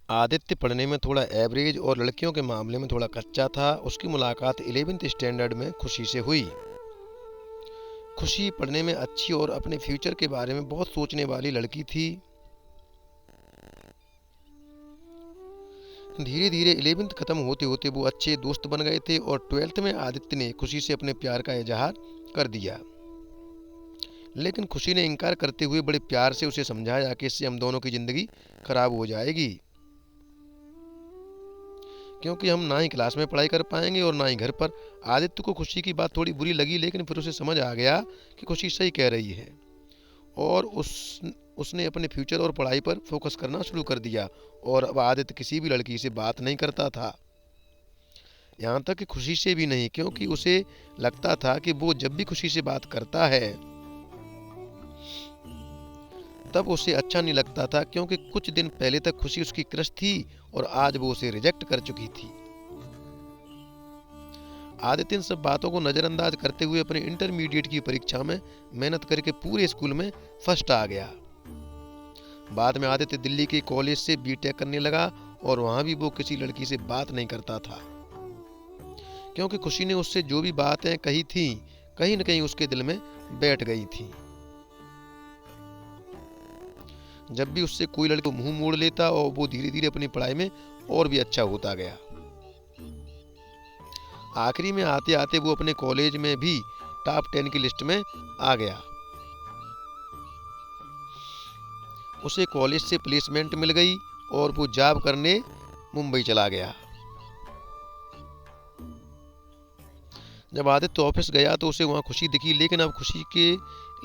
आदित्य पढ़ने में थोड़ा एवरेज और लड़कियों के मामले में थोड़ा कच्चा था। उसकी मुलाकात 11th स्टैंडर्ड में खुशी से हुई। खुशी पढ़ने में अच्छी और अपने फ्यूचर के बारे में बहुत सोचने वाली लड़की थी। धीरे धीरे 11th खत्म होते होते वो अच्छे दोस्त बन गए थे और 12th में आदित्य ने खुशी से अपने प्यार का इजहार कर दिया। लेकिन खुशी ने इनकार करते हुए बड़े प्यार से उसे समझाया कि इससे हम दोनों की जिंदगी खराब हो जाएगी, क्योंकि हम ना ही क्लास में पढ़ाई कर पाएंगे और ना ही घर पर। आदित्य को खुशी की बात थोड़ी बुरी लगी, लेकिन फिर उसे समझ आ गया कि खुशी सही कह रही है और उसने अपने फ्यूचर और पढ़ाई पर फोकस करना शुरू कर दिया। और अब आदित्य किसी भी लड़की से बात नहीं करता था, यहाँ तक कि खुशी से भी नहीं, क्योंकि उसे लगता था कि वो जब भी खुशी से बात करता है तब उसे अच्छा नहीं लगता था, क्योंकि कुछ दिन पहले तक खुशी उसकी क्रश थी और आज वो उसे रिजेक्ट कर चुकी थी। आदित्य इन सब बातों को नज़रअंदाज करते हुए अपने इंटरमीडिएट की परीक्षा में मेहनत करके पूरे स्कूल में फर्स्ट आ गया। बाद में आदित्य दिल्ली के कॉलेज से बीटेक करने लगा और वहां भी वो किसी लड़की से बात नहीं करता था, क्योंकि खुशी ने उससे जो भी बातें कही थी कहीं न कहीं उसके दिल में बैठ गई थी। जब भी उससे कोई लड़का मुंह मोड़ लेता और वो धीरे धीरे अपनी पढ़ाई में और भी अच्छा होता गया। आखिरी में आते आते वो अपने कॉलेज में भी टॉप 10 की लिस्ट में आ गया। उसे कॉलेज से प्लेसमेंट मिल गई और वो जॉब करने मुंबई चला गया। जब आदित्य ऑफिस गया तो उसे वहाँ खुशी दिखी, लेकिन अब खुशी के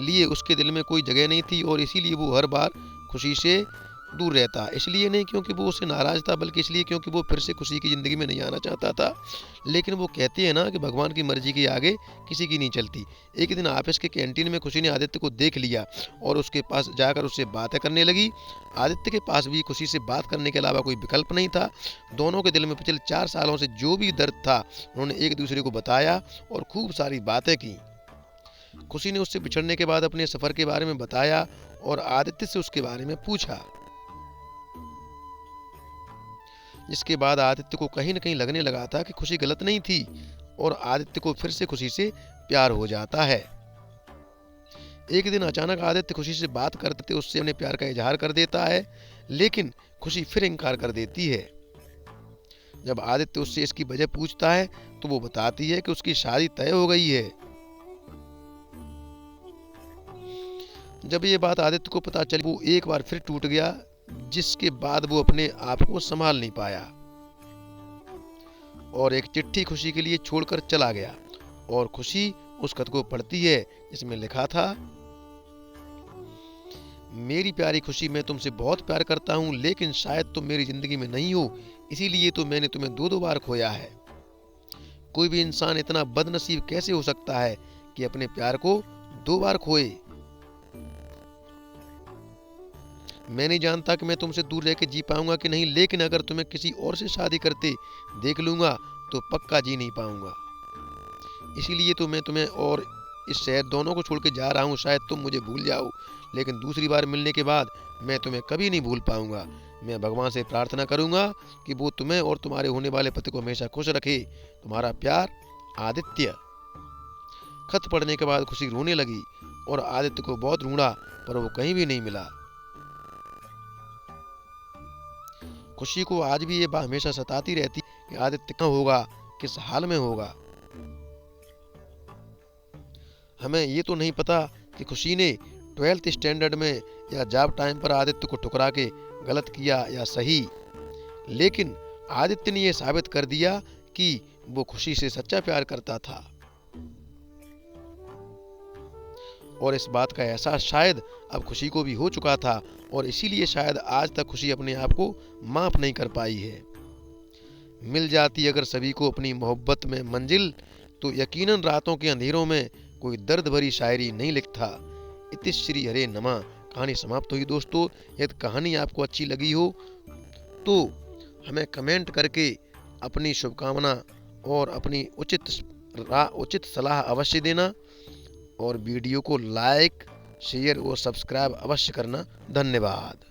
लिए उसके दिल में कोई जगह नहीं थी और इसीलिए वो हर बार खुशी से दूर रहता। इसलिए नहीं क्योंकि वो उससे नाराज था, बल्कि इसलिए क्योंकि वो फिर से खुशी की ज़िंदगी में नहीं आना चाहता था। लेकिन वो कहते हैं ना कि भगवान की मर्जी के आगे किसी की नहीं चलती। एक दिन ऑफिस के कैंटीन में खुशी ने आदित्य को देख लिया और उसके पास जाकर उससे बातें करने लगी। आदित्य के पास भी खुशी से बात करने के अलावा कोई विकल्प नहीं था। दोनों के दिल में पिछले 4 सालों से जो भी दर्द था उन्होंने एक दूसरे को बताया और खूब सारी बातें की। खुशी ने उससे बिछड़ने के बाद अपने सफ़र के बारे में बताया और आदित्य से उसके बारे में पूछा, जिसके बाद आदित्य को कहीं न कहीं लगने लगा था कि खुशी गलत नहीं थी और आदित्य को फिर से खुशी से प्यार हो जाता है। एक दिन अचानक आदित्य खुशी से बात करते उससे अपने प्यार का इजहार कर देता है, लेकिन खुशी फिर इनकार कर देती है। जब आदित्य उससे इसकी वजह पूछता है तो वो बताती है कि उसकी शादी तय हो गई है। जब ये बात आदित्य को पता चली वो एक बार फिर टूट गया, जिसके बाद वो अपने आप को संभाल नहीं पाया और एक चिट्ठी खुशी के लिए छोड़कर चला गया। और खुशी उस खत को पढ़ती है जिसमें लिखा था, मेरी प्यारी खुशी, मैं तुमसे बहुत प्यार करता हूँ, लेकिन शायद तुम मेरी जिंदगी में नहीं हो, इसीलिए तो मैंने तुम्हें 2-2 बार खोया है। कोई भी इंसान इतना बदनसीब कैसे हो सकता है कि अपने प्यार को 2 बार खोए। मैं नहीं जानता कि मैं तुमसे दूर रह के जी पाऊंगा कि नहीं, लेकिन अगर तुम्हें किसी और से शादी करते देख लूंगा तो पक्का जी नहीं पाऊंगा। इसीलिए तो मैं तुम्हें और इस शहर दोनों को छोड़ के जा रहा हूँ। शायद तुम मुझे भूल जाओ, लेकिन दूसरी बार मिलने के बाद मैं तुम्हें कभी नहीं भूल पाऊंगा। मैं भगवान से प्रार्थना करूंगा कि वो तुम्हें और तुम्हारे होने वाले पति को हमेशा खुश रखे। तुम्हारा प्यार, आदित्य। खत पढ़ने के बाद खुशी रोने लगी और आदित्य को बहुत ढूंढा पर वो कहीं भी नहीं मिला। खुशी को आज भी ये बात हमेशा सताती रहती कि आदित्य कहाँ होगा, किस हाल में होगा। हमें ये तो नहीं पता कि खुशी ने 12th स्टैंडर्ड में या जॉब टाइम पर आदित्य को ठुकरा के गलत किया या सही, लेकिन आदित्य ने यह साबित कर दिया कि वो खुशी से सच्चा प्यार करता था। और इस बात का एहसास शायद अब खुशी को भी हो चुका था और इसीलिए शायद आज तक खुशी अपने आप को माफ नहीं कर पाई है। मिल जाती अगर सभी को अपनी मोहब्बत में मंजिल, तो यकीनन रातों के अंधेरों में कोई दर्द भरी शायरी नहीं लिखता। इतिश्री हरे नमा। कहानी समाप्त हुई दोस्तों। यदि कहानी आपको अच्छी लगी हो तो हमें कमेंट करके अपनी शुभकामना और अपनी उचित सलाह अवश्य देना और वीडियो को लाइक, शेयर और सब्सक्राइब अवश्य करना। धन्यवाद।